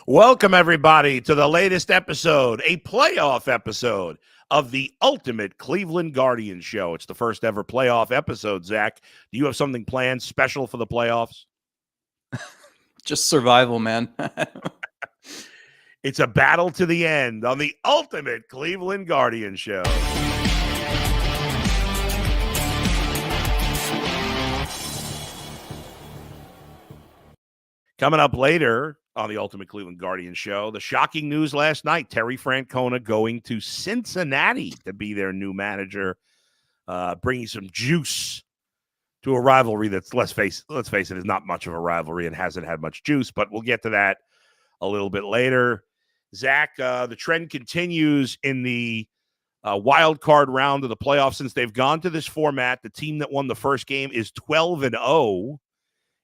Welcome, everybody, to the latest episode, a playoff episode of the Ultimate Cleveland Guardians Show. It's the first ever playoff episode, Zach. Do you have something planned special for the playoffs? Just survival, man. It's a battle to the end on the Ultimate Cleveland Guardians Show. Coming up later on the Ultimate Cleveland Guardians Show, the shocking news last night, Terry Francona going to Cincinnati to be their new manager, bringing some juice to a rivalry that's, let's face it, is not much of a rivalry and hasn't had much juice, but we'll get to that a little bit later. Zach, the trend continues in the wild card round of the playoffs. Since they've gone to this format, the team that won the first game is 12-0.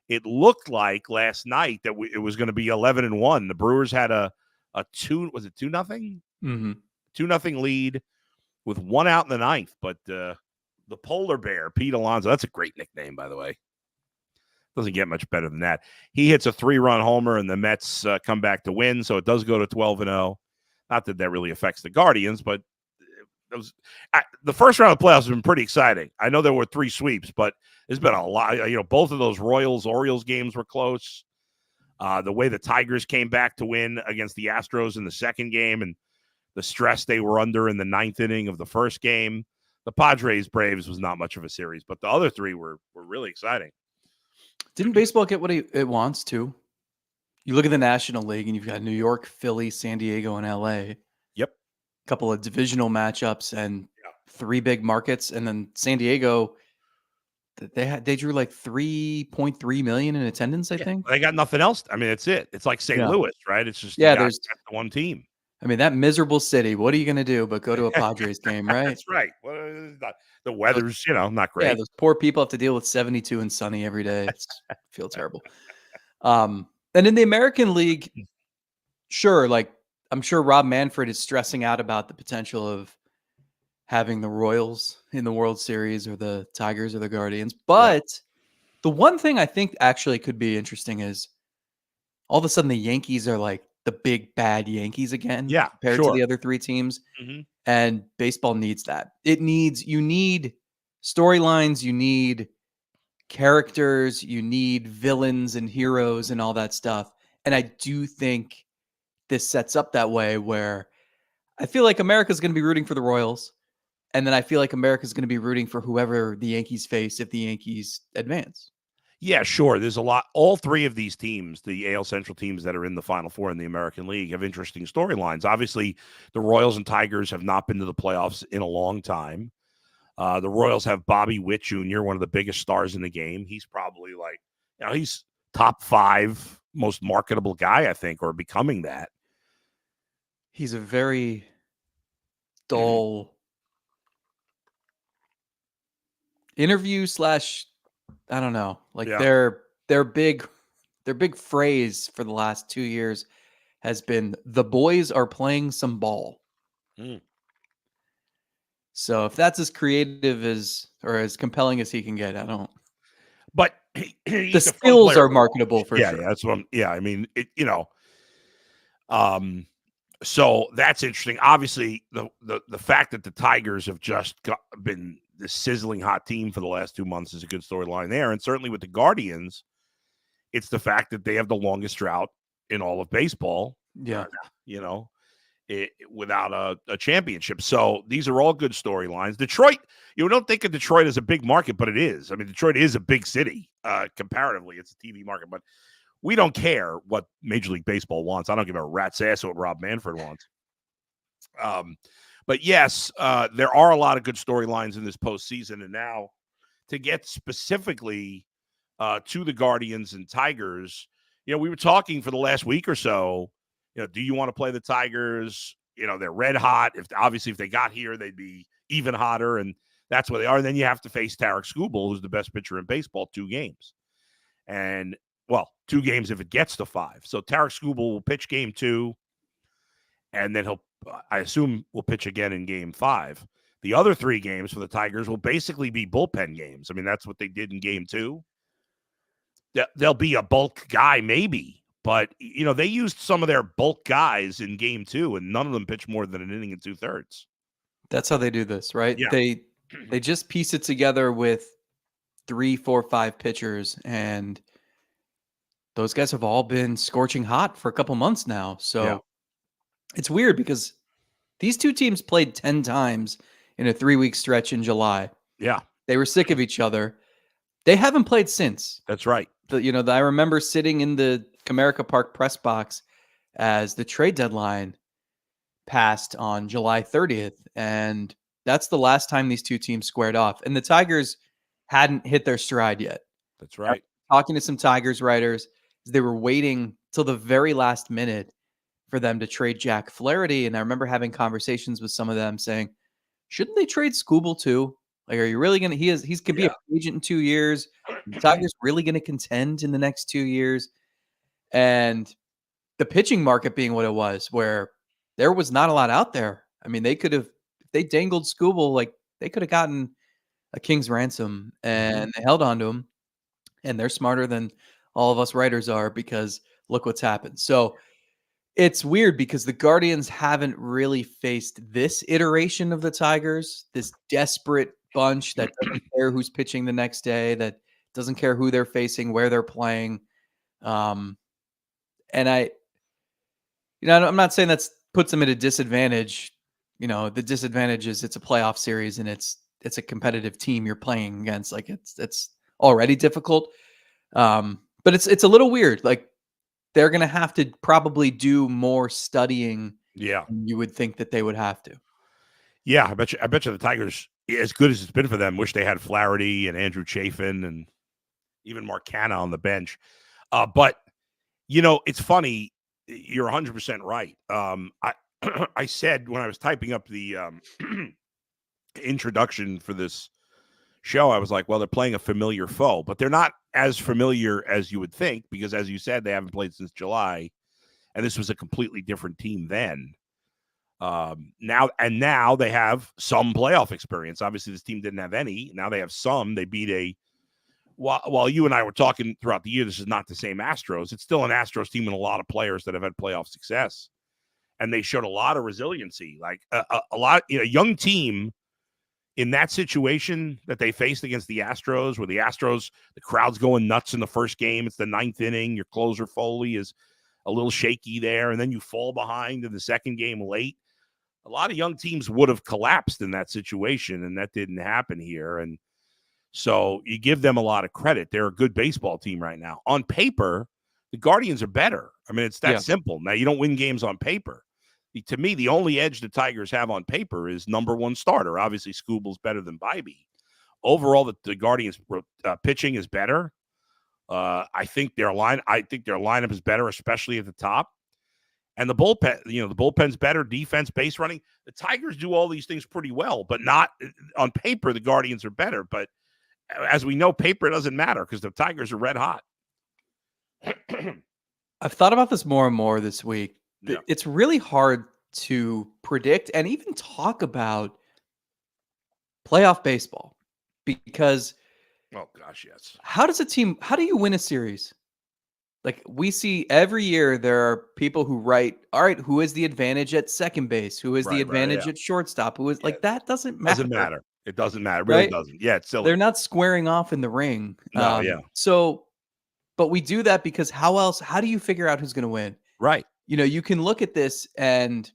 It looked like last night that it was going to be 11-1. The Brewers had a 2-0? Mm-hmm. 2-0 lead with one out in the ninth. But the polar bear, Pete Alonso, that's a great nickname, by the way. Doesn't get much better than that. He hits a 3-run homer, and the Mets come back to win. So it does go to 12-0. Not that really affects the Guardians, but the first round of the playoffs has been pretty exciting. I know there were 3 sweeps, but there's been a lot. Both of those Royals-Orioles games were close. The way the Tigers came back to win against the Astros in the second game and the stress they were under in the ninth inning of the first game. The Padres-Braves was not much of a series, but the other 3 were really exciting. Didn't baseball get what it wants to? You look at the National League, and you've got New York, Philly, San Diego, and L.A. Yep. A couple of divisional matchups and 3 big markets. And then San Diego, they drew like 3.3 million in attendance, I think. They got nothing else. I mean, it's it. It's like St. Louis, right? It's just there's one team. I mean, that miserable city. What are you going to do but go to a Padres game, right? That's right. Well, the weather's, not great. Yeah, those poor people have to deal with 72 and sunny every day. I feel terrible. And in the American League, sure, I'm sure Rob Manfred is stressing out about the potential of having the Royals in the World Series or the Tigers or the Guardians. But the one thing I think actually could be interesting is all of a sudden the Yankees are like the big bad Yankees again compared to the other 3 teams. Mm-hmm. And baseball needs that. You need storylines, you need characters, you need villains and heroes and all that stuff. And I do think this sets up that way where I feel like America's going to be rooting for the Royals. And then I feel like America's going to be rooting for whoever the Yankees face if the Yankees advance. Yeah, sure. There's a lot. All 3 of these teams, the AL Central teams that are in the Final Four in the American League, have interesting storylines. Obviously, the Royals and Tigers have not been to the playoffs in a long time. The Royals have Bobby Witt Jr., one of the biggest stars in the game. He's probably he's top 5 most marketable guy, I think, or becoming that. He's a very dull interview / I don't know. Their big phrase for the last 2 years has been the boys are playing some ball. So if that's as creative or as compelling as he can get, I don't. But the skills are marketable for sure. Yeah, that's what I mean, so that's interesting. Obviously, the fact that the Tigers have just been the sizzling hot team for the last 2 months is a good storyline there. And certainly with the Guardians, it's the fact that they have the longest drought in all of baseball. Yeah. Without a championship. So these are all good storylines. Detroit, you don't think of Detroit as a big market, but it is. I mean, Detroit is a big city. Comparatively, it's a TV market, but we don't care what Major League Baseball wants. I don't give a rat's ass what Rob Manfred wants. But yes, there are a lot of good storylines in this postseason. And now to get specifically to the Guardians and Tigers, we were talking for the last week or so, do you want to play the Tigers? They're red hot. If they got here, they'd be even hotter. And that's where they are. And then you have to face Tarek Skubal, who's the best pitcher in baseball, 2 games. And, 2 games if it gets to 5. So Tarek Skubal will pitch game 2. And then I assume will pitch again in game 5. The other 3 games for the Tigers will basically be bullpen games. I mean, that's what they did in game 2. There'll be a bulk guy maybe, But, they used some of their bulk guys in game 2, and none of them pitched more than an inning and 2/3. That's how they do this, right? Yeah. They just piece it together with 3, 4, 5 pitchers, and those guys have all been scorching hot for a couple months now. So it's weird because these two teams played 10 times in a 3-week stretch in July. Yeah. They were sick of each other. They haven't played since. That's right. I remember sitting in the Comerica Park press box as the trade deadline passed on July 30th, and that's the last time these two teams squared off. And the Tigers hadn't hit their stride yet. That's right. Talking to some Tigers writers, they were waiting till the very last minute for them to trade Jack Flaherty. And I remember having conversations with some of them saying, shouldn't they trade Scooble too? Like, are you really going to, he's going to be a free agent in 2 years. The Tigers really going to contend in the next 2 years? And the pitching market being what it was, where there was not a lot out there. I mean, they could have, if they dangled Scooble, like they could have gotten a king's ransom, and they held on to him. And they're smarter than all of us writers are, because look what's happened. So it's weird because the Guardians haven't really faced this iteration of the Tigers, this desperate bunch that doesn't care who's pitching the next day, that doesn't care who they're facing, where they're playing. And I'm not saying that puts them at a disadvantage. The disadvantage is it's a playoff series and it's a competitive team you're playing against. Like it's already difficult. But it's a little weird. Like, they're going to have to probably do more studying. Yeah. Than you would think that they would have to. Yeah. I bet you the Tigers, as good as it's been for them, wish they had Flaherty and Andrew Chafin and even Marcana on the bench. But it's funny. You're 100% right. I said when I was typing up the introduction for this show, I was like, well, they're playing a familiar foe, but they're not as familiar as you would think, because as you said, they haven't played since July, and this was a completely different team then. Now they have some playoff experience. Obviously, this team didn't have any. Now they have some. They beat while you and I were talking throughout the year, this is not the same Astros. It's still an Astros team and a lot of players that have had playoff success, and they showed a lot of resiliency. Like a lot, young team in that situation that they faced against the Astros, where the crowd's going nuts in the first game. It's the 9th inning. Your closer, Foley, is a little shaky there, and then you fall behind in the second game late. A lot of young teams would have collapsed in that situation, and that didn't happen here. And so you give them a lot of credit. They're a good baseball team right now. On paper, the Guardians are better. I mean, it's that simple. Now, you don't win games on paper. To me, the only edge the Tigers have on paper is number one starter. Obviously, Scooble's better than Bibee. Overall, the Guardians' pitching is better. I think their lineup is better, especially at the top. And the bullpen, the bullpen's better. Defense, base running. The Tigers do all these things pretty well, but not on paper. The Guardians are better, but as we know, paper doesn't matter because the Tigers are red hot. I've thought about this more and more this week. Yeah. It's really hard to predict and even talk about playoff baseball because, oh gosh, yes. How do you win a series? Like, we see every year there are people who write, all right, who is the advantage at second base? Who is the advantage at shortstop? Who is like, that doesn't matter. Doesn't matter. It doesn't matter. It really doesn't. Yeah, it's silly. They're not squaring off in the ring. No, So, but we do that because how do you figure out who's going to win? Right. You can look at this, and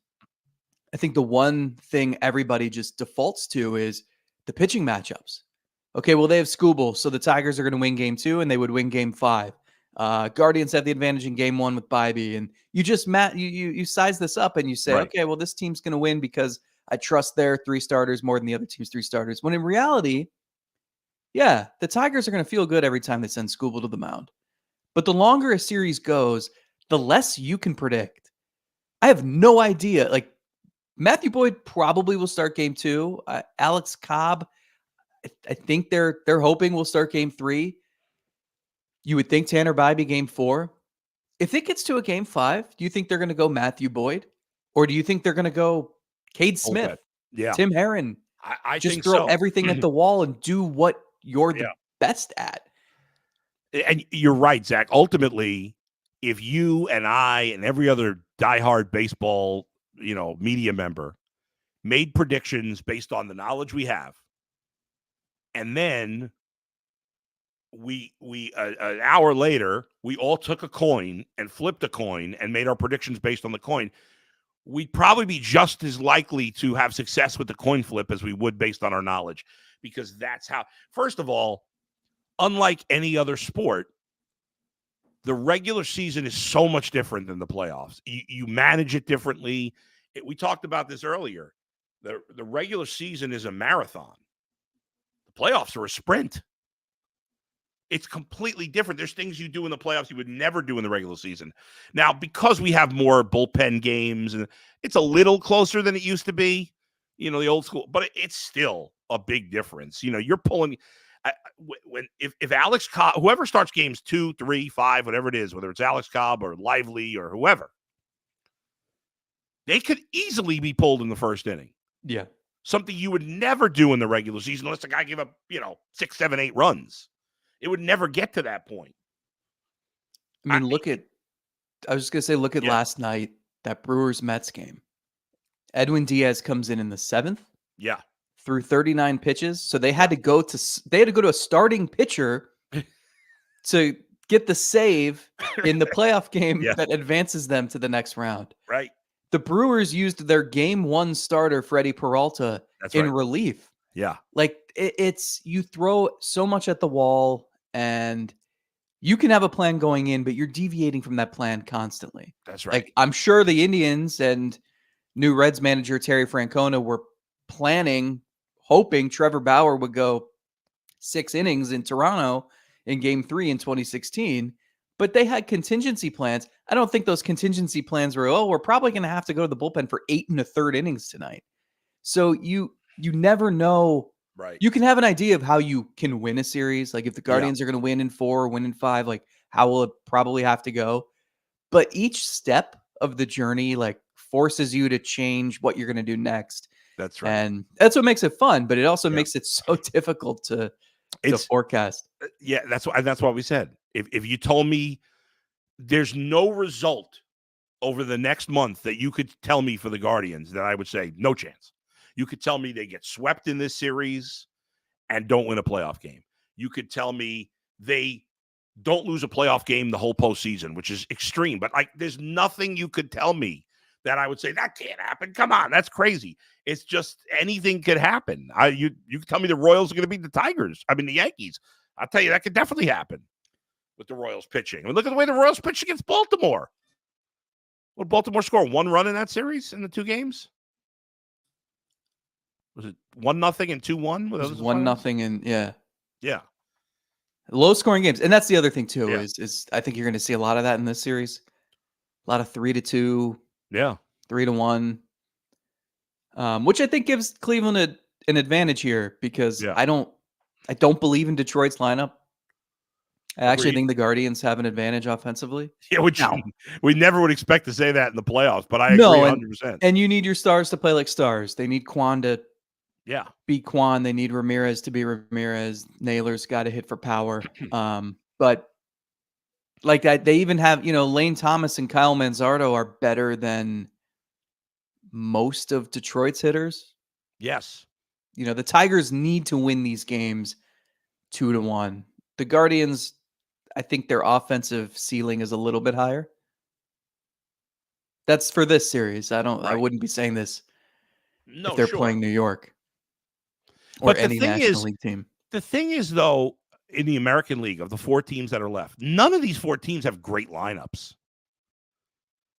I think the one thing everybody just defaults to is the pitching matchups. Okay, well, they have Scooble, so the Tigers are going to win game 2, and they would win game 5. Guardians have the advantage in game 1 with Bibee, and you just you size this up and you say, okay, well, this team's going to win because I trust their 3 starters more than the other team's 3 starters. When in reality, the Tigers are going to feel good every time they send Scooble to the mound. But the longer a series goes, the less you can predict. I have no idea. Like, Matthew Boyd probably will start game 2. Alex Cobb, I think they're hoping will start game 3. You would think Tanner Bibee game 4. If it gets to a game 5, do you think they're going to go Matthew Boyd? Or do you think they're going to go Cade Smith, Tim Herron? I just think throw everything at the wall and do what you're the best at. And you're right, Zach. Ultimately, if you and I and every other diehard baseball, media member made predictions based on the knowledge we have, and then an hour later, we all took a coin and flipped a coin and made our predictions based on the coin, we'd probably be just as likely to have success with the coin flip as we would based on our knowledge, because that's how, first of all, unlike any other sport, the regular season is so much different than the playoffs. You manage it differently. We talked about this earlier. The regular season is a marathon. The playoffs are a sprint. It's completely different. There's things you do in the playoffs you would never do in the regular season. Now, because we have more bullpen games, and it's a little closer than it used to be, the old school, but it's still a big difference. You're pulling if Alex Cobb, whoever starts games 2, 3, 5, whatever it is, whether it's Alex Cobb or Lively or whoever, they could easily be pulled in the first inning. Yeah. Something you would never do in the regular season unless the guy gave up, 6, 7, 8 runs. It would never get to that point. I mean, look at last night, that Brewers-Mets game. Edwin Diaz comes in the 7th. Yeah. Through 39 pitches. So they had to go to a starting pitcher to get the save in the playoff game that advances them to the next round. Right. The Brewers used their game 1 starter, Freddie Peralta, relief. Yeah. Like it's you throw so much at the wall, and you can have a plan going in, but you're deviating from that plan constantly. That's right. Like, I'm sure the Indians and new Reds manager Terry Francona were hoping Trevor Bauer would go 6 innings in Toronto in Game 3 in 2016, but they had contingency plans. I don't think those contingency plans were, we're probably going to have to go to the bullpen for 8 1/3 innings tonight. So you never know. Right. You can have an idea of how you can win a series. Like if the Guardians are going to win in 4 or win in 5, like how will it probably have to go? But each step of the journey, like, forces you to change what you're going to do next. That's right. And that's what makes it fun, but it also makes it so difficult to forecast. Yeah, that's what we said. If you told me there's no result over the next month that you could tell me for the Guardians, then I would say no chance. You could tell me they get swept in this series and don't win a playoff game. You could tell me they don't lose a playoff game the whole postseason, which is extreme. But there's nothing you could tell me that I would say that can't happen. Come on, that's crazy. It's just anything could happen. You could tell me the Royals are going to beat the Yankees. I'll tell you that could definitely happen with the Royals pitching. I mean, look at the way the Royals pitched against Baltimore. What did Baltimore score? 1 run in that series in the 2 games? Was it 1-0 and 2-1? It was 1-0 and yeah. Low scoring games. And that's the other thing too, is I think you're going to see a lot of that in this series. A lot of 3-2. Yeah. 3-1. Which I think gives Cleveland an advantage here, because I don't believe in Detroit's lineup. I actually think the Guardians have an advantage offensively. Yeah, which we never would expect to say that in the playoffs, but I agree 100%. And you need your stars to play like stars. They need Kwan to be Kwan. They need Ramirez to be Ramirez. Naylor's got to hit for power. But like that, they even have, Lane Thomas and Kyle Manzardo are better than most of Detroit's hitters. Yes. The Tigers need to win these games 2-1. The Guardians, I think their offensive ceiling is a little bit higher. That's for this series. I wouldn't be saying this if they're playing New York or any National League team. The thing is, though, in the American League, of the 4 teams that are left, none of these 4 teams have great lineups.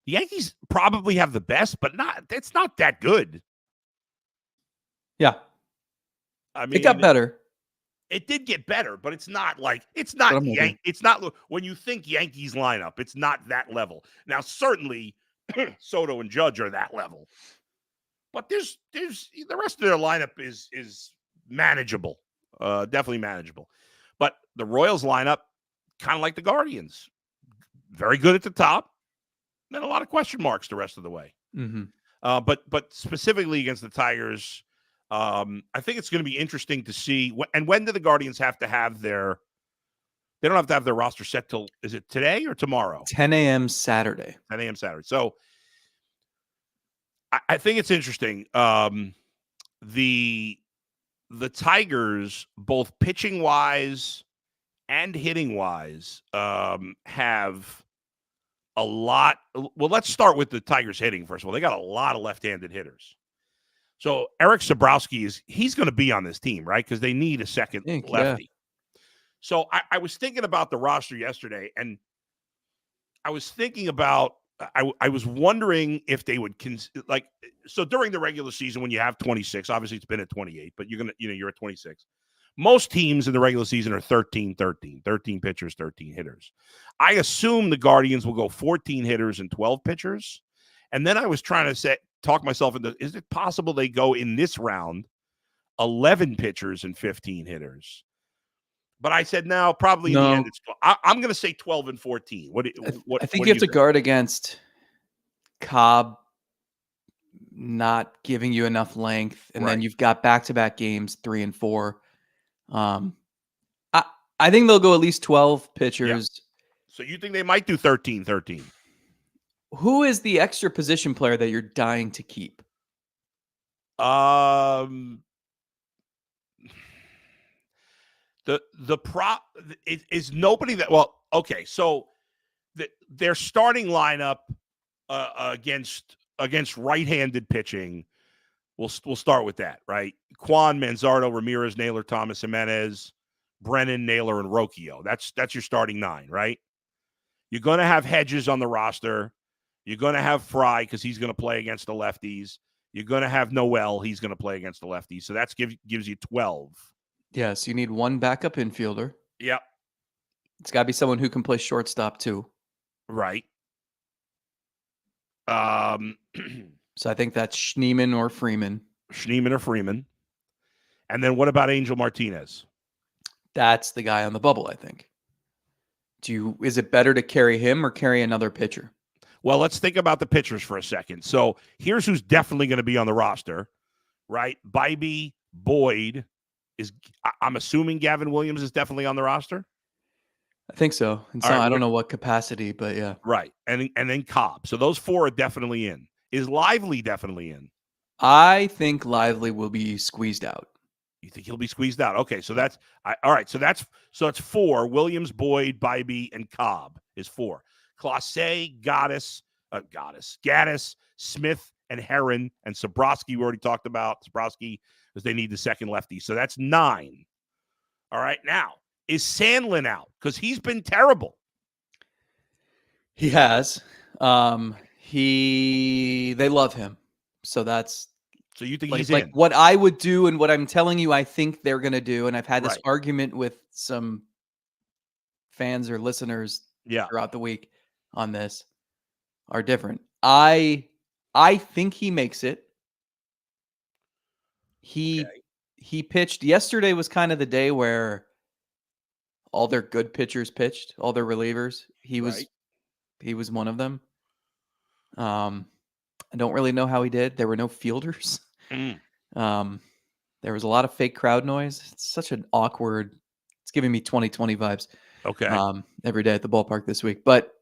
The Yankees probably have the best, but it's not that good. Yeah. I mean, it got better. It did get better, but it's not it's not when you think Yankees lineup, it's not that level. Now, certainly Soto and Judge are that level, but there's the rest of their lineup is manageable, definitely manageable. But the Royals lineup, kind of like the Guardians, very good at the top, and a lot of question marks the rest of the way. Mm-hmm. But specifically against the Tigers, I think it's going to be interesting to see when do the Guardians have to have their They don't have to have their roster set till, is it today or tomorrow? 10 a.m. Saturday. 10 a.m. Saturday. So I think it's interesting. The Tigers, both pitching wise and hitting wise, have a lot. Well, let's start with the Tigers hitting first of all. They got a lot of left-handed hitters. So Eric Sabrowski he's going to be on this team, right? Because they need a second lefty. Yeah. So I was thinking about the roster yesterday, and I was thinking about, I was wondering if they would so during the regular season when you have 26, obviously it's been at 28, but you're at 26. Most teams in the regular season are 13 pitchers, 13 hitters. I assume the Guardians will go 14 hitters and 12 pitchers. And then I was trying to talk myself into, is it possible they go in this round 11 pitchers and 15 hitters? But I said, no, probably in the end it's 12. I'm going to say 12 and 14. I think you have to guard against Cobb not giving you enough length, and then you've got back-to-back games 3 and 4. I think they'll go at least 12 pitchers. Yeah. So you think they might do 13? Who is the extra position player that you're dying to keep? The prop is nobody that, well, okay, so their starting lineup against right-handed pitching, we'll start with that, right? Quan, Manzardo, Ramirez, Naylor, Thomas, Jimenez, Brennan, Naylor, and Rocchio. That's your starting 9, right? You're going to have Hedges on the roster. You're going to have Fry because he's going to play against the lefties. You're going to have Noel. He's going to play against the lefties. So that gives you 12. Yes, you need one backup infielder. Yep. It's got to be someone who can play shortstop too. Right. So I think that's Schneemann or Freeman. And then what about Angel Martinez? That's the guy on the bubble, I think. Is it better to carry him or carry another pitcher? Well, let's think about the pitchers for a second. So here's who's definitely going to be on the roster, right? Bibee, Boyd I'm assuming Gavin Williams is definitely on the roster. I think so. And so I don't know what capacity, but yeah. Right. And then Cobb. So those 4 are definitely in. Is Lively definitely in? I think Lively will be squeezed out. You think he'll be squeezed out? Okay, so that's all right. So it's 4. Williams, Boyd, Bibee, and Cobb is 4. Clase, Gaddis, Smith, and Heron, and Sabrowski we already talked about. Sabrowski, because they need the second lefty. So that's 9. All right, now, is Sandlin out? Because he's been terrible. He has. They love him. So you think he's in? What I would do and what I'm telling you I think they're going to do, and I've had this argument with some fans or listeners throughout the week on this, are different. I think he makes it. He pitched yesterday was kind of the day where all their good pitchers pitched, all their relievers. He was one of them. I don't really know how he did. There were no fielders. There was a lot of fake crowd noise. It's such an awkward. It's giving me 2020 vibes. Okay. Every day at the ballpark this week, but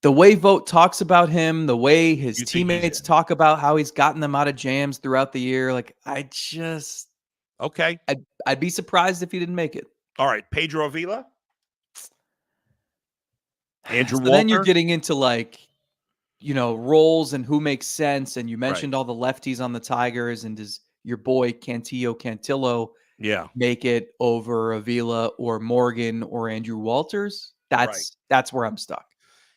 the way Vogt talks about him, the way his teammates talk about how he's gotten them out of jams throughout the year, like I'd be surprised if he didn't make it. All right, Pedro Avila, Andrew Walker. Then you're getting into roles and who makes sense. And you mentioned all the lefties on the Tigers, and does your boy Cantillo make it over Avila or Morgan or Andrew Walters? That's where I'm stuck.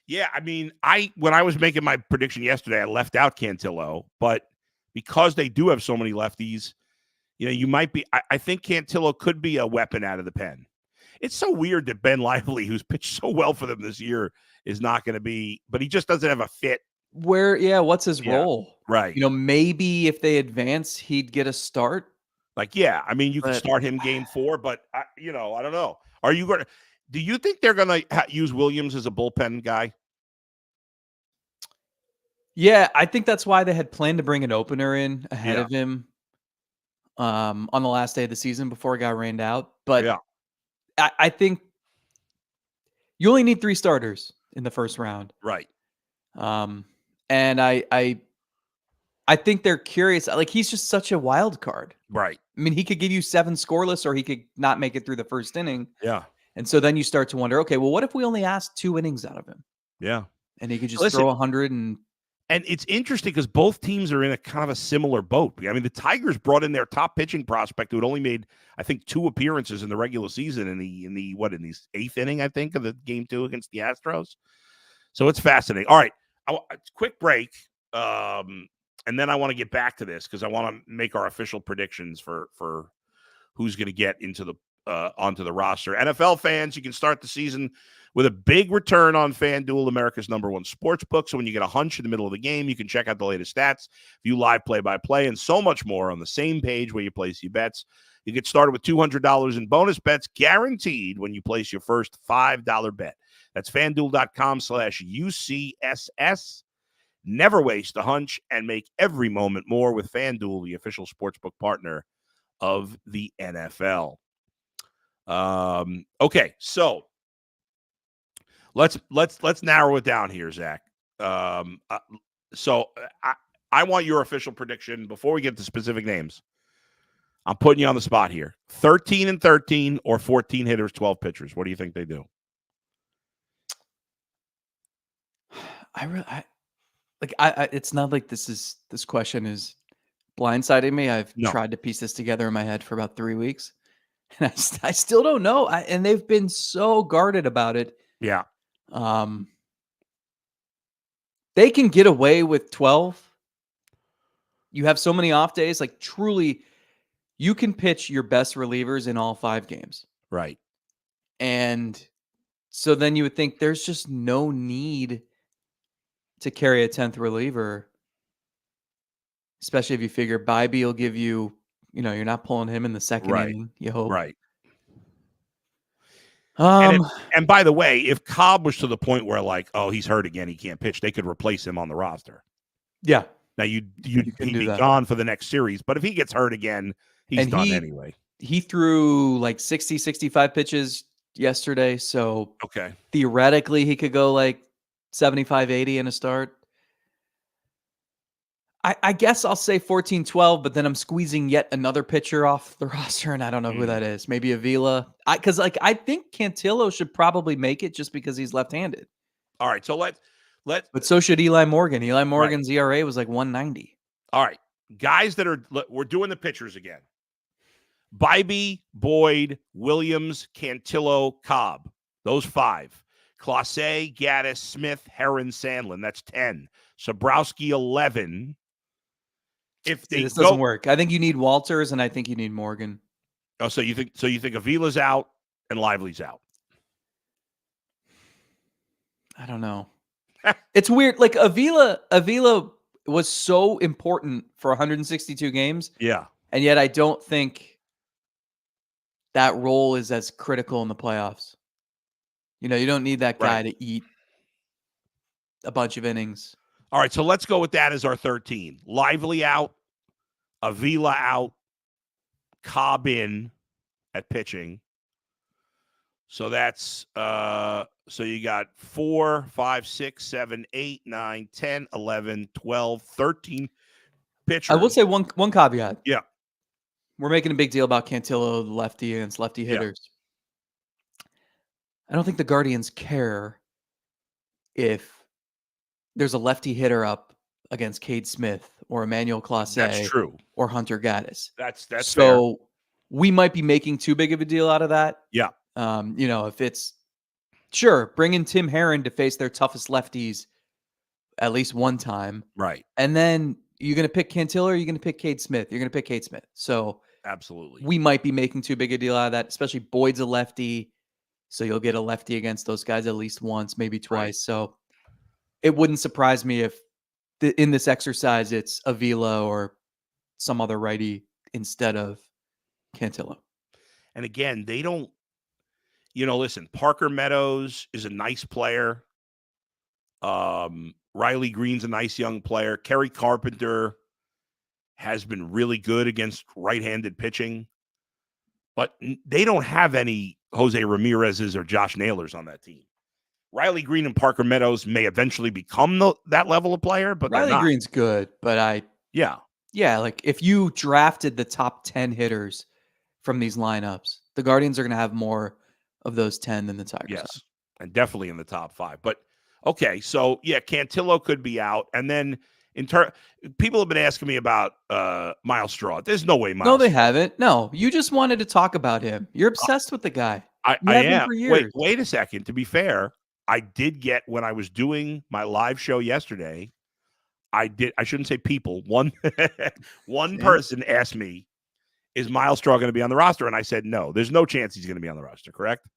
Yeah, I mean, when I was making my prediction yesterday, I left out Cantillo, but because they do have so many lefties, you might be. I think Cantillo could be a weapon out of the pen. It's so weird that Ben Lively, who's pitched so well for them this year, is not going to be, but he just doesn't have a fit. What's his role? Right. Maybe if they advance, he'd get a start. I mean, you can start him game 4, but I don't know. Do you think they're going to use Williams as a bullpen guy? Yeah, I think that's why they had planned to bring an opener in ahead of him on the last day of the season before it got rained out. But I think you only need 3 starters in the first round. Right. And I think they're curious. Like, he's just such a wild card. Right. I mean, he could give you 7 scoreless, or he could not make it through the first inning. Yeah. And so then you start to wonder, okay, well, what if we only asked 2 innings out of him? Yeah. And he could just Listen, throw 100 and it's interesting because both teams are in a kind of a similar boat. I mean, the Tigers brought in their top pitching prospect who had only made, I think, 2 appearances in the regular season in the in the 8th inning, I think, of the game 2 against the Astros. So it's fascinating. All right, quick break, and then I want to get back to this because I want to make our official predictions for who's going to get into the onto the roster. NFL fans, you can start the season with a big return on FanDuel, America's #1 sports book. So when you get a hunch in the middle of the game, you can check out the latest stats, view live play-by-play, and so much more on the same page where you place your bets. You get started with $200 in bonus bets guaranteed when you place your first $5 bet. That's FanDuel.com/UCSS. Never waste a hunch and make every moment more with FanDuel, the official sportsbook partner of the NFL. Okay, so let's narrow it down here, Zach. So I want your official prediction before we get to specific names. I'm putting you on the spot here. 13 and 13 or 14 hitters, 12 pitchers. What do you think they do? It's not like this question is blindsiding me. I've tried to piece this together in my head for about 3 weeks, and I still don't know. And they've been so guarded about it. Yeah. They can get away with 12. You have so many off days. Like, truly, you can pitch your best relievers in all 5 games. Right. And so then you would think there's just no need to carry a 10th reliever, especially if you figure Bibee will give you, you're not pulling him in the second inning, you hope. Right. And by the way, if Cobb was to the point where, like, oh, he's hurt again, he can't pitch, they could replace him on the roster. Yeah. Now he'd be gone for the next series, but if he gets hurt again, he's done anyway. He threw like 60, 65 pitches yesterday, so okay, theoretically he could go like 75, 80 in a start. I guess I'll say 14-12, but then I'm squeezing yet another pitcher off the roster, and I don't know who that is. Maybe Avila. Because I think Cantillo should probably make it just because he's left-handed. All right, so let's. But so should Eli Morgan. Eli Morgan's ERA was like 190. All right, guys we're doing the pitchers again. Bibee, Boyd, Williams, Cantillo, Cobb. Those 5. Clase, Gaddis, Smith, Heron, Sandlin. That's 10. Sobrowski, 11. If this doesn't work, I think you need Walters, and I think you need Morgan. Oh, so you think Avila's out and Lively's out? I don't know. It's weird. Like, Avila was so important for 162 games. Yeah. And yet I don't think that role is as critical in the playoffs. You don't need that guy to eat a bunch of innings. All right, so let's go with that as our 13. Lively out, Avila out, Cobb in at pitching. So that's so you got 4, 5, 6, 7, 8, 9, 10, 11, 12, 13 pitchers. I will say one caveat. Yeah. We're making a big deal about Cantillo, the lefty against lefty hitters. Yeah. I don't think the Guardians care if there's a lefty hitter up against Cade Smith or Emmanuel Clase. That's true. Or Hunter Gaddis. That's so fair. We might be making too big of a deal out of that. Yeah. If it's bring in Tim Herron to face their toughest lefties at least one time. Right. And then you're going to pick Cantillo or you're going to pick Cade Smith. You're going to pick Cade Smith. So absolutely, we might be making too big a deal out of that, especially Boyd's a lefty. So you'll get a lefty against those guys at least once, maybe twice. Right. So it wouldn't surprise me if in this exercise it's Avila or some other righty instead of Cantillo. And again, they don't, listen, Parker Meadows is a nice player. Riley Green's a nice young player. Kerry Carpenter has been really good against right-handed pitching. but they don't have any Jose Ramirez's or Josh Naylors on that team. Riley Green and Parker Meadows may eventually become that level of player, but Riley they're not. Green's good, but yeah, like if you drafted the top 10 hitters from these lineups, the Guardians are going to have more of those 10 than the Tigers. Yes, and definitely in the top 5. But okay, so yeah, Cantillo could be out, and then people have been asking me about Miles Straw. There's no way Miles. No, they haven't. No, you just wanted to talk about him. You're obsessed with the guy. I have been am. for years. Wait a second. To be fair, I did get, when I was doing my live show yesterday, I shouldn't say people. One person asked me, is Miles Straw going to be on the roster? And I said, no, there's no chance he's going to be on the roster. Correct?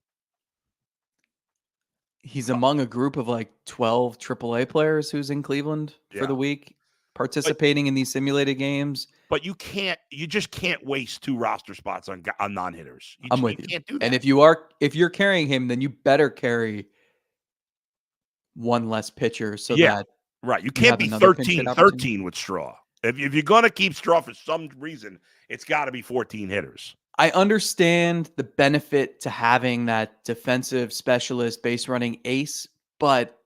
He's among a group of like 12 AAA players who's in Cleveland for the week, participating in these simulated games. But you just can't waste 2 roster spots on non-hitters. I'm with you. Can't do that. And if you're carrying him, then you better carry one less pitcher so that right. You can't be 13 with Straw. If you're going to keep Straw for some reason, it's got to be 14 hitters. I understand the benefit to having that defensive specialist base running ace, but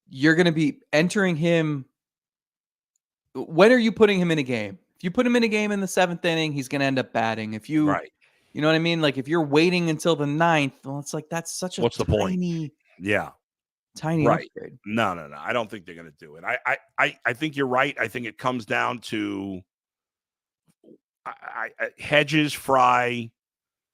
you're going to be entering him. When are you putting him in a game? If you put him in a game in the 7th inning, he's going to end up batting. If you, you know what I mean? Like if you're waiting until the 9th, well, it's like, that's such a What's the point? Tiny upgrade. No. I don't think they're going to do it. I think you're right. I think it comes down to Hedges, Fry,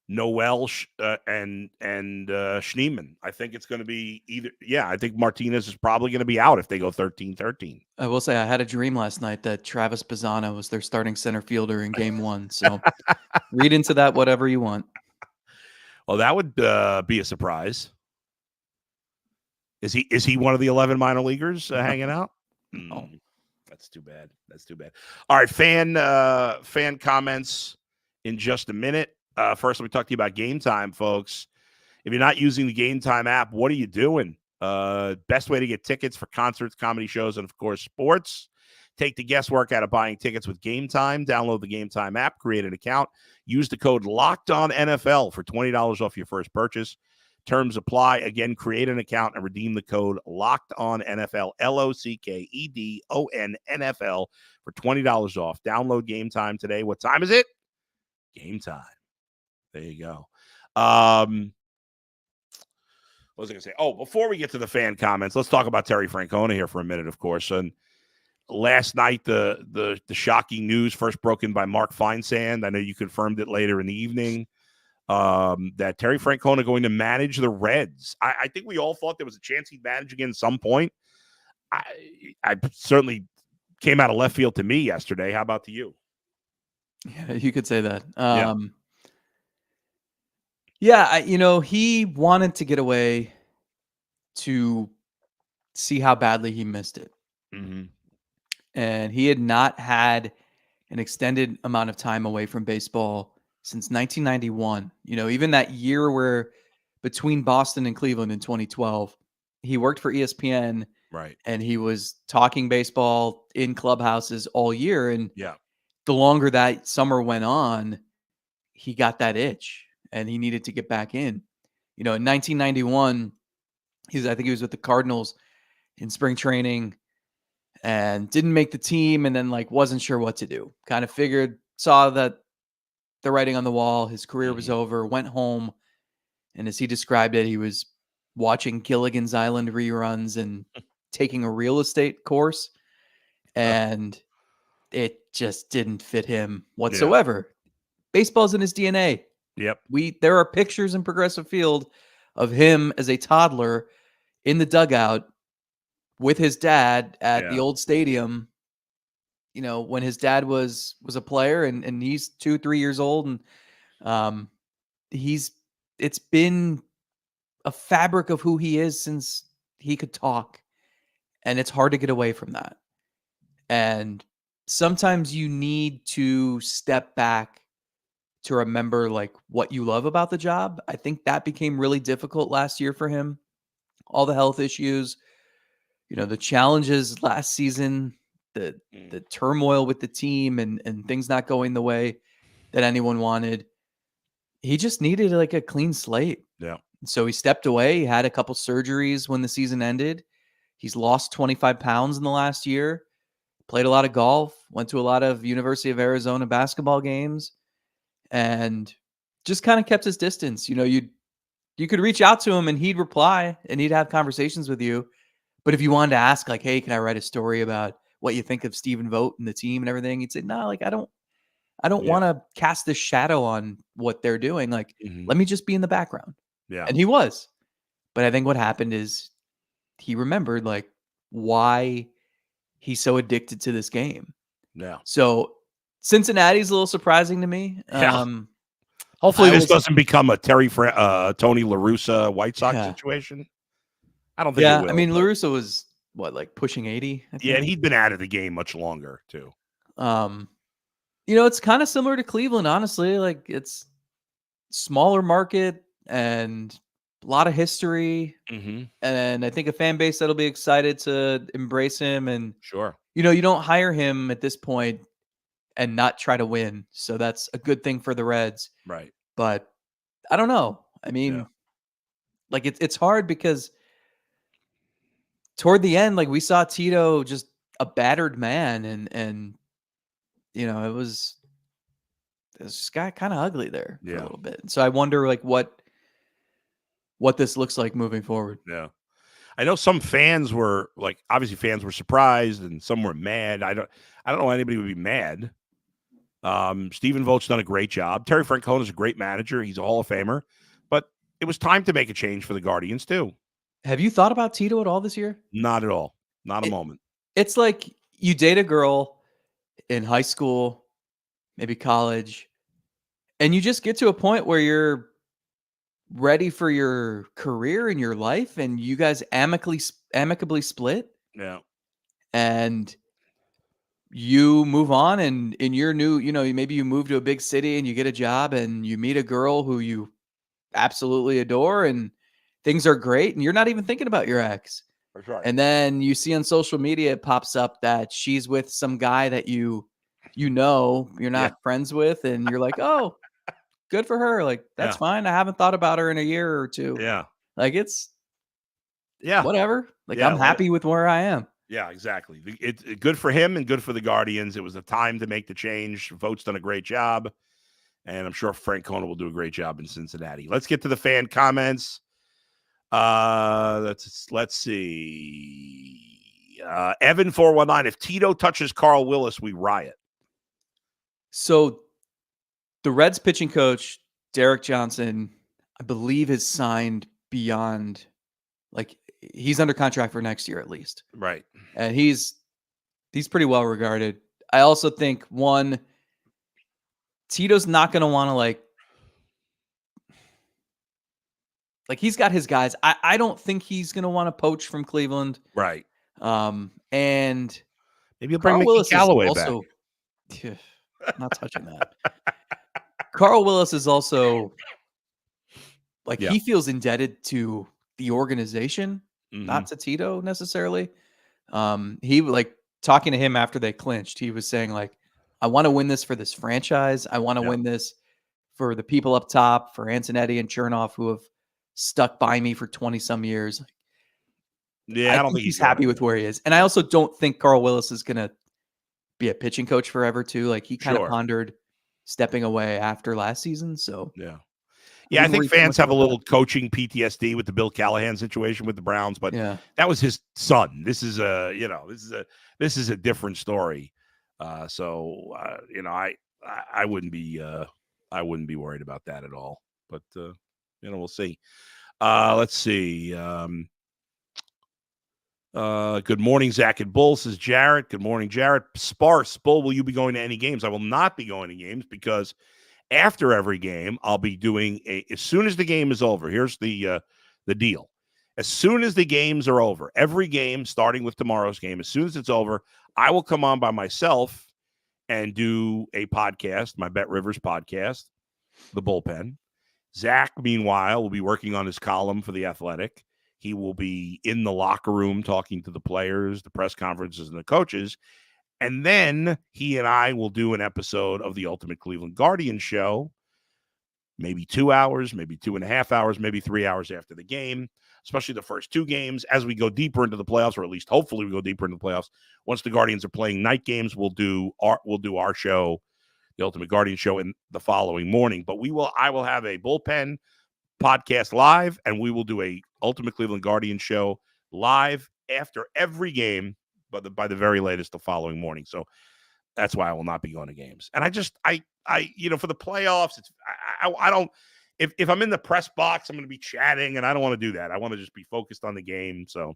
Noel, and Schneemann. I think it's going to be either. Yeah, I think Martinez is probably going to be out if they go 13-13. I will say I had a dream last night that Travis Bazzana was their starting center fielder in Game 1. So read into that whatever you want. Well, that would be a surprise. Is he one of the 11 minor leaguers hanging out? No. That's too bad. All right, fan comments in just a minute. First, let me talk to you about Game Time, folks. If you're not using the Game Time app, what are you doing? Best way to get tickets for concerts, comedy shows, and, of course, sports. Take the guesswork out of buying tickets with Game Time. Download the Game Time app, create an account. Use the code LOCKEDONNFL for $20 off your first purchase. Terms apply. Again, create an account and redeem the code LOCKEDONNFL, LOCKEDONNFL for $20 off. Download Game Time today. What time is it? Game Time. There you go. What was I going to say? Oh, before we get to the fan comments, let's talk about Terry Francona here for a minute, of course. And last night, the shocking news first broken by Mark Feinsand. I know you confirmed it later in the evening. That Terry Francona going to manage the Reds. I think we all thought there was a chance he'd manage again at some point. I certainly came out of left field to me yesterday. How about to you? Yeah, you could say that. He wanted to get away to see how badly he missed it. Mm-hmm. And he had not had an extended amount of time away from baseball since 1991. Even that year where between Boston and Cleveland in 2012, he worked for ESPN. Right. And he was talking baseball in clubhouses all year. And yeah, the longer that summer went on, he got that itch and he needed to get back in. In 1991, I think he was with the Cardinals in spring training and didn't make the team, and then wasn't sure what to do. Kind of saw that the writing on the wall, his career was over, went home. And as he described it, he was watching Gilligan's Island reruns and taking a real estate course. And it just didn't fit him whatsoever. Yeah. Baseball's in his DNA. Yep. There are pictures in Progressive Field of him as a toddler in the dugout with his dad at the old stadium. When his dad was a player and he's 2-3 years old, and it's been a fabric of who he is since he could talk, and it's hard to get away from that. And sometimes you need to step back to remember what you love about the job. I think that became really difficult last year for him. All the health issues, the challenges last season, the turmoil with the team and things not going the way that anyone wanted. he just needed like a clean slate. Yeah. So he stepped away. He had a couple surgeries when the season ended. He's lost 25 pounds in the last year. Played a lot of golf. Went to a lot of University of Arizona basketball games, and just kind of kept his distance. You know, you could reach out to him and he'd reply and he'd have conversations with you. But if you wanted to ask, like, hey, can I write a story about what you think of Stephen Vogt and the team and everything? He'd say, no, like, I don't Yeah. want to cast this shadow on what they're doing. Like, let me just be in the background. Yeah. And he was. But I think what happened is he remembered like why he's so addicted to this game. Yeah. So Cincinnati's a little surprising to me. Yeah. Hopefully I this was- doesn't become a Tony La Russa White Sox Yeah. situation. I don't think Yeah, it will. I mean, but- La Russa was what, like pushing 80? I Yeah, and think? he'd been out of the game much longer too. You know, it's kind of similar to Cleveland, honestly. Like it's smaller market and a lot of history. Mm-hmm. And I think a fan base that'll be excited to embrace him. And, Sure. you know, you don't hire him at this point and not try to win. So that's a good thing for the Reds. Right. But I don't know. I mean, Yeah. like it's hard because toward the end, like we saw Tito just a battered man and you know, it just got kind of ugly there for a little bit. So I wonder like what this looks like moving forward. Yeah. I know some fans were like, obviously fans were surprised and some were mad. I don't know why anybody would be mad. Stephen Vogt's done a great job. Terry Francona is a great manager. He's a Hall of Famer, but it was time to make a change for the Guardians too. Have you thought about Tito at all this year? Not at all. Not a moment. It's like you date a girl in high school, maybe college, and you just get to a point where you're ready for your career and your life, and you guys amicably split, Yeah. and you move on, and in your new, you know, maybe you move to a big city and you get a job and you meet a girl who you absolutely adore and things are great and you're not even thinking about your ex. That's right. And then you see on social media it pops up that she's with some guy that you're not friends with, and you're like, oh, good for her. Like, that's fine. I haven't thought about her in a year or two. Yeah. Like it's Yeah. whatever. Like I'm happy with where I am. Yeah, exactly. It's good for him and good for the Guardians. It was the time to make the change. Vogt's done a great job, and I'm sure Francona will do a great job in Cincinnati. Let's get to the fan comments. Let's see. Evan 419. If Tito touches Carl Willis, we riot. So the Reds pitching coach, Derek Johnson, I believe is signed beyond, like he's under contract for next year at least. Right. And he's pretty well regarded. I also think Tito's not going to want to like he's got his guys. I don't think he's going to want to poach from Cleveland. Right. And maybe you'll bring Carl Mickey Willis Callaway also, back. Not touching that. Carl Willis is also like he feels indebted to the organization, not to Tito necessarily. He like talking to him after they clinched. He was saying like, I want to win this for this franchise. I want to win this for the people up top, for Antonetti and Chernoff who have stuck by me for 20 some years. Yeah, I don't think he's happy with where he is. And I also don't think Carl Willis is going to be a pitching coach forever too. Like he kind of pondered stepping away after last season. So yeah, I think fans have a little coaching PTSD with the Bill Callahan situation with the Browns, but that was his son. This is a different story. I wouldn't be worried about that at all. But we'll see. Let's see. Good morning, Zach and Bull, says Jarrett. Good morning, Jarrett. Sparse, Bull, will you be going to any games? I will not be going to games because after every game, I'll be doing as soon as the game is over. Here's the deal. As soon as the games are over, every game, starting with tomorrow's game, as soon as it's over, I will come on by myself and do a podcast, my Bet Rivers podcast, The Bullpen. Zach, meanwhile, will be working on his column for The Athletic. He will be in the locker room talking to the players, the press conferences, and the coaches. And then he and I will do an episode of the Ultimate Cleveland Guardians show. maybe 2 hours, maybe 2.5 hours, maybe 3 hours after the game, especially the first two games. As we go deeper into the playoffs, or at least hopefully we go deeper into the playoffs, once the Guardians are playing night games, we'll do our show, the Ultimate Guardian Show, in the following morning. But I will have a bullpen podcast live, and we will do a Ultimate Cleveland Guardian Show live after every game, but by the very latest the following morning. So that's why I will not be going to games. And I for the playoffs, I don't. If I'm in the press box, I'm going to be chatting, and I don't want to do that. I want to just be focused on the game. So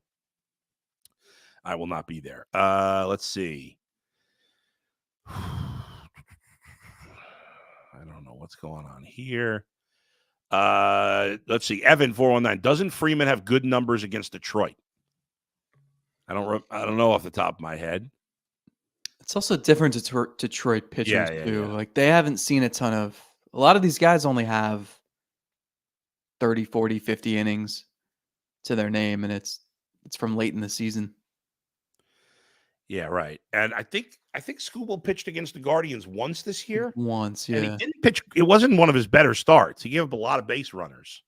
I will not be there. Let's see. I don't know what's going on here. Let's see. Evan 419. Doesn't Freeman have good numbers against Detroit? I don't know off the top of my head. It's also different to Detroit pitchers too. Yeah. Like they haven't seen a lot of these guys only have 30, 40, 50 innings to their name, and it's from late in the season. Yeah, right. And I think Skubal pitched against the Guardians once this year. Once, yeah. And he didn't pitch. It wasn't one of his better starts. He gave up a lot of base runners.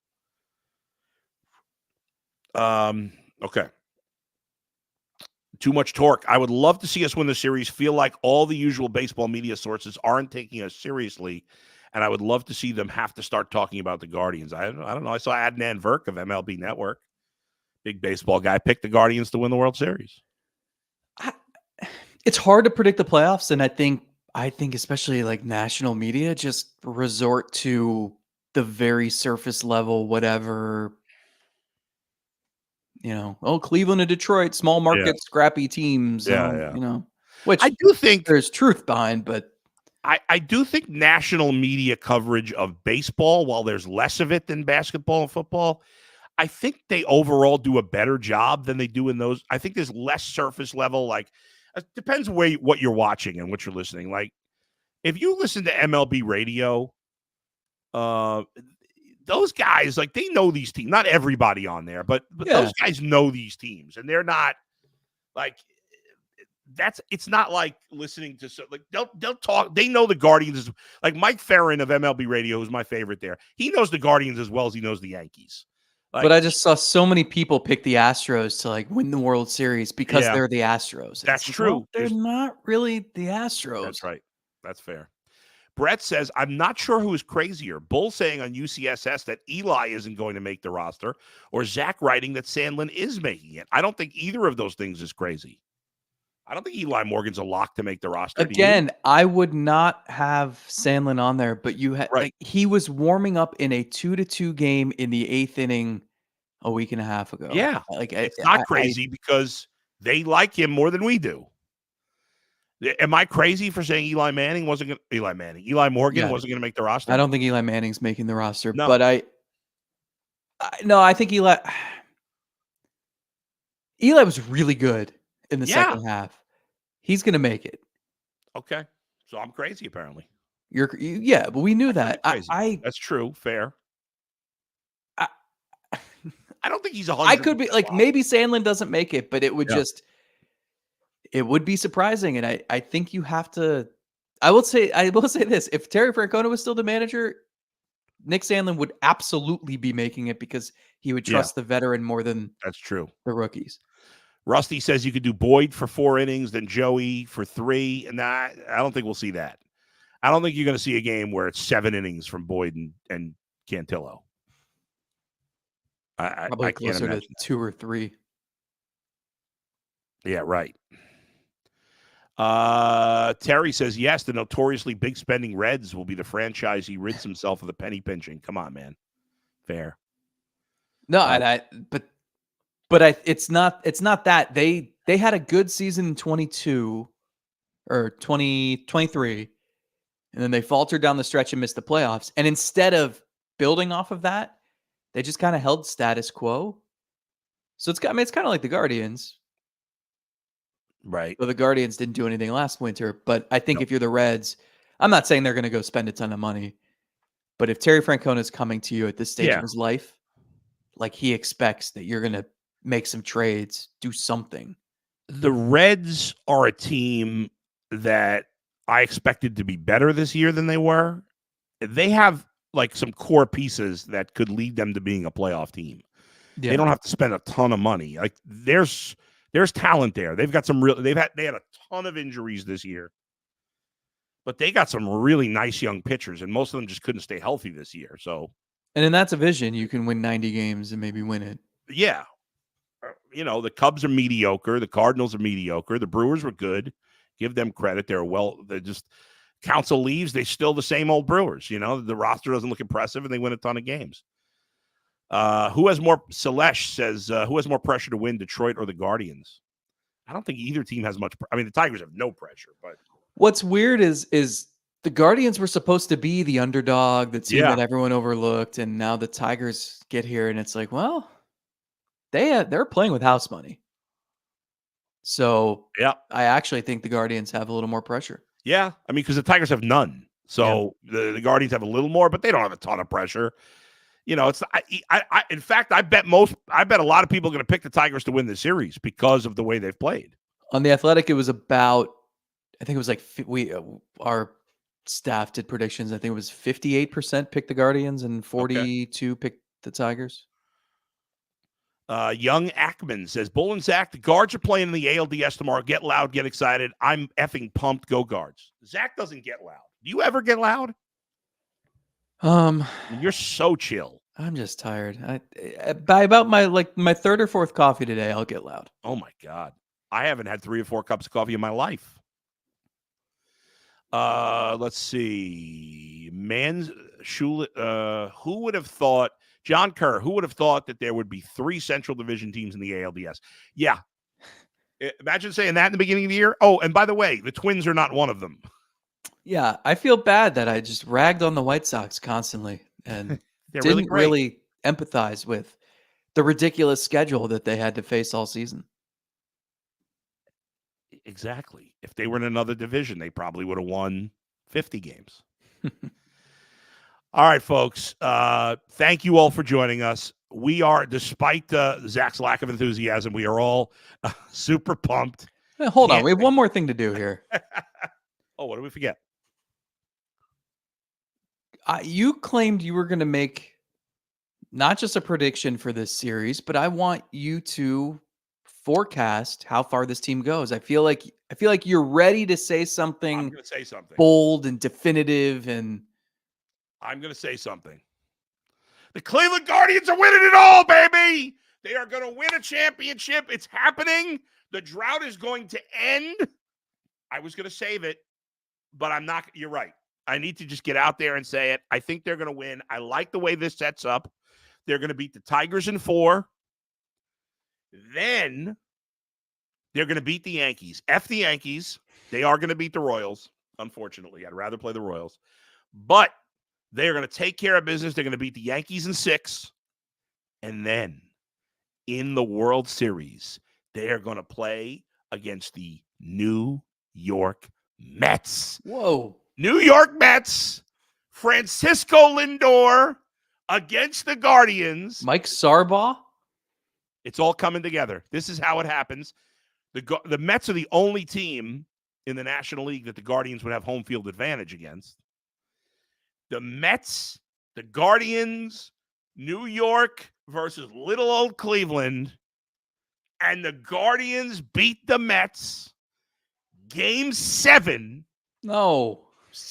Okay. Too much torque. I would love to see us win the series. Feel like all the usual baseball media sources aren't taking us seriously, and I would love to see them have to start talking about the Guardians. I don't know. I saw Adnan Virk of MLB Network, big baseball guy, picked the Guardians to win the World Series. It's hard to predict the playoffs, and I think especially like national media just resort to the very surface level, whatever. Cleveland and Detroit, small market, scrappy teams. Which I do think there's truth behind, but I do think national media coverage of baseball, while there's less of it than basketball and football, I think they overall do a better job than they do in those. I think there's less surface level. Like, it depends what you're watching and what you're listening. Like, if you listen to MLB radio, those guys, like, they know these teams. Not everybody on there, but those guys know these teams, and they're not like it's not like listening to like they'll talk. They know the Guardians is like Mike Ferrin of MLB Radio, who's my favorite there. He knows the Guardians as well as he knows the Yankees. Like, but I just saw so many people pick the Astros to like win the World Series because they're the Astros. That's true. Well, they're not really the Astros. That's right. That's fair. Brett says, I'm not sure who is crazier. Bull saying on UCSS that Eli isn't going to make the roster, or Zach writing that Sandlin is making it. I don't think either of those things is crazy. I don't think Eli Morgan's a lock to make the roster. Again, I would not have Sandlin on there, but you had like he was warming up in a 2-2 game in the 8th inning a week and a half ago. Yeah, like it's not crazy because they like him more than we do. Am I crazy for saying Eli Morgan wasn't going to make the roster? I don't think Eli Manning's making the roster, but I think Eli was really good in the second half. He's going to make it. Okay. So I'm crazy apparently. But we knew that. That's true. Fair. I don't think he's 100%. I could be like, maybe Sandlin doesn't make it, but it would it would be surprising. And I think you have to, I will say this. If Terry Francona was still the manager, Nick Sandlin would absolutely be making it because he would trust the veteran more than that's true. The rookies. Rusty says you could do Boyd for 4 innings, then Joey for 3. And I don't think we'll see that. I don't think you're going to see a game where it's 7 innings from Boyd and Cantillo. Probably closer to 2 or 3. Yeah, right. Terry says, yes, the notoriously big spending Reds will be the franchise he rids himself of the penny pinching. Come on, man. Fair. No, it's not that. They had a good season in 22 or 2023, and then they faltered down the stretch and missed the playoffs. And instead of building off of that, they just kind of held status quo. So it's kind of like the Guardians. Right. Well, the Guardians didn't do anything last winter, but I think if you're the Reds, I'm not saying they're going to go spend a ton of money, but if Terry Francona is coming to you at this stage of his life, like he expects that you're going to make some trades, do something. The Reds are a team that I expected to be better this year than they were. They have like some core pieces that could lead them to being a playoff team. Yeah. They don't have to spend a ton of money. Like there's talent there. They've got some real. They had a ton of injuries this year, but they got some really nice young pitchers, and most of them just couldn't stay healthy this year. So, and in that division, you can win 90 games and maybe win it. Yeah, the Cubs are mediocre. The Cardinals are mediocre. The Brewers were good. Give them credit. They're just Council leaves. They still the same old Brewers. The roster doesn't look impressive, and they win a ton of games. Who has more? Selesh says, who has more pressure to win, Detroit or the Guardians? I don't think either team has much. I mean, the Tigers have no pressure, but what's weird is the Guardians were supposed to be the underdog, the team that everyone overlooked, and now the Tigers get here, and it's like, well, they're playing with house money. So yeah, I actually think the Guardians have a little more pressure. Yeah, I mean, because the Tigers have none, so the Guardians have a little more, but they don't have a ton of pressure. It's in fact, I bet a lot of people are going to pick the Tigers to win the series because of the way they've played. On The Athletic, it was about, I think it was like our staff did predictions. I think it was 58% picked the Guardians and 42 picked the Tigers. Young Ackman says, Bull and Zach, the Guards are playing in the ALDS tomorrow. Get loud, get excited. I'm effing pumped. Go Guards. Zach doesn't get loud. Do you ever get loud? You're so chill. I'm just tired. By about my third or fourth coffee today, I'll get loud. Oh my God. I haven't had 3 or 4 cups of coffee in my life. Let's see. Who would have thought, John Kerr, who would have thought that there would be 3 Central Division teams in the ALDS? Yeah. Imagine saying that in the beginning of the year. Oh, and by the way, the Twins are not one of them. Yeah, I feel bad that I just ragged on the White Sox constantly and didn't really empathize with the ridiculous schedule that they had to face all season. Exactly. If they were in another division, they probably would have won 50 games. All right, folks. Thank you all for joining us. We are, despite Zach's lack of enthusiasm, we are all super pumped. Hold on. We have one more thing to do here. Oh, what did we forget? You claimed you were going to make not just a prediction for this series, but I want you to forecast how far this team goes. I feel like you're ready to say something. I'm going to say something bold and definitive, and I'm going to say something. The Cleveland Guardians are winning it all, baby. They are going to win a championship. It's happening. The drought is going to end. I was going to save it, but I'm not. You're right. I need to just get out there and say it. I think they're going to win. I like the way this sets up. They're going to beat the Tigers in 4. Then they're going to beat the Yankees. F the Yankees. They are going to beat the Royals, unfortunately. I'd rather play the Royals. But they're going to take care of business. They're going to beat the Yankees in 6. And then in the World Series, they are going to play against the New York Mets. Whoa. New York Mets, Francisco Lindor against the Guardians. Mike Sarbaugh? It's all coming together. This is how it happens. The Mets are the only team in the National League that the Guardians would have home field advantage against. The Mets, the Guardians, New York versus little old Cleveland, and the Guardians beat the Mets. Game 7. No.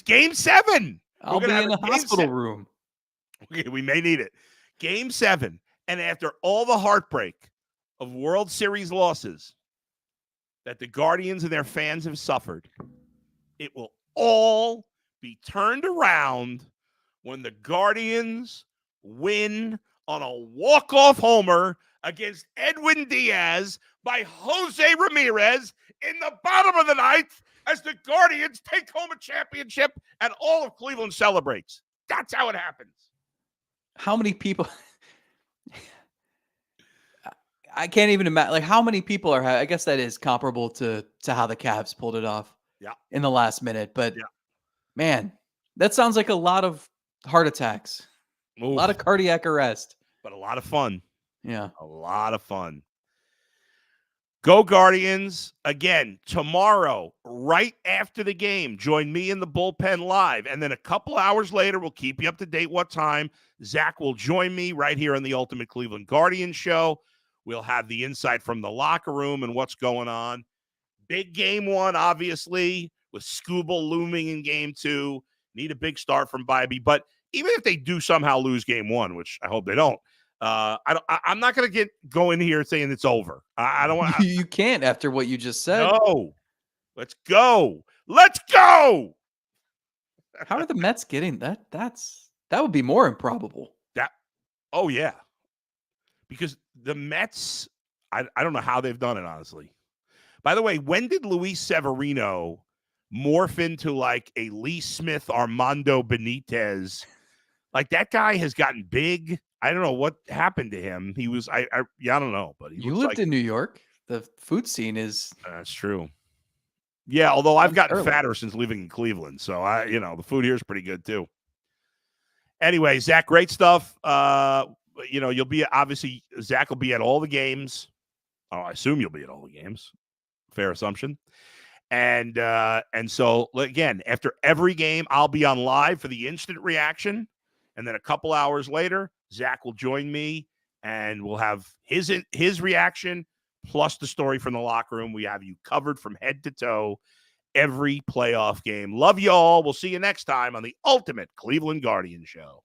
Game 7. I'll be in a hospital room. Okay, we may need it. Game 7. And after all the heartbreak of World Series losses that the Guardians and their fans have suffered, it will all be turned around when the Guardians win on a walk-off homer against Edwin Diaz by Jose Ramirez in the bottom of the 9th as the Guardians take home a championship and all of Cleveland celebrates. That's how it happens. How many people... I can't even imagine. Like, how many people are... I guess that is comparable to how the Cavs pulled it off in the last minute. But, man, that sounds like a lot of heart attacks. Oof. A lot of cardiac arrest. But a lot of fun. Yeah. A lot of fun. Go Guardians. Again, tomorrow, right after the game, join me in the bullpen live. And then a couple hours later, we'll keep you up to date what time. Zach will join me right here on the Ultimate Cleveland Guardians show. We'll have the insight from the locker room and what's going on. Big game one, obviously, with Scooble looming in game two. Need a big start from Bibee. But even if they do somehow lose game one, which I hope they don't, I'm not going to go in here saying it's over. I don't want. You can't after what you just said. No, let's go. Let's go. How are the Mets getting that? That would be more improbable. Oh yeah, because the Mets. I don't know how they've done it, honestly. By the way, when did Luis Severino morph into like a Lee Smith, Armando Benitez? Like that guy has gotten big. I don't know what happened to him. He was, I don't know, but he You lived in New York. The food scene is. That's true. Yeah, although I've gotten early. fatter since living in Cleveland, so the food here is pretty good too. Anyway, Zach, great stuff. You'll be obviously Zach will be at all the games. Oh, I assume you'll be at all the games. Fair assumption. And so again, after every game, I'll be on live for the instant reaction. And then a couple hours later, Zach will join me and we'll have his reaction plus the story from the locker room. We have you covered from head to toe every playoff game. Love you all. We'll see you next time on the Ultimate Cleveland Guardians show.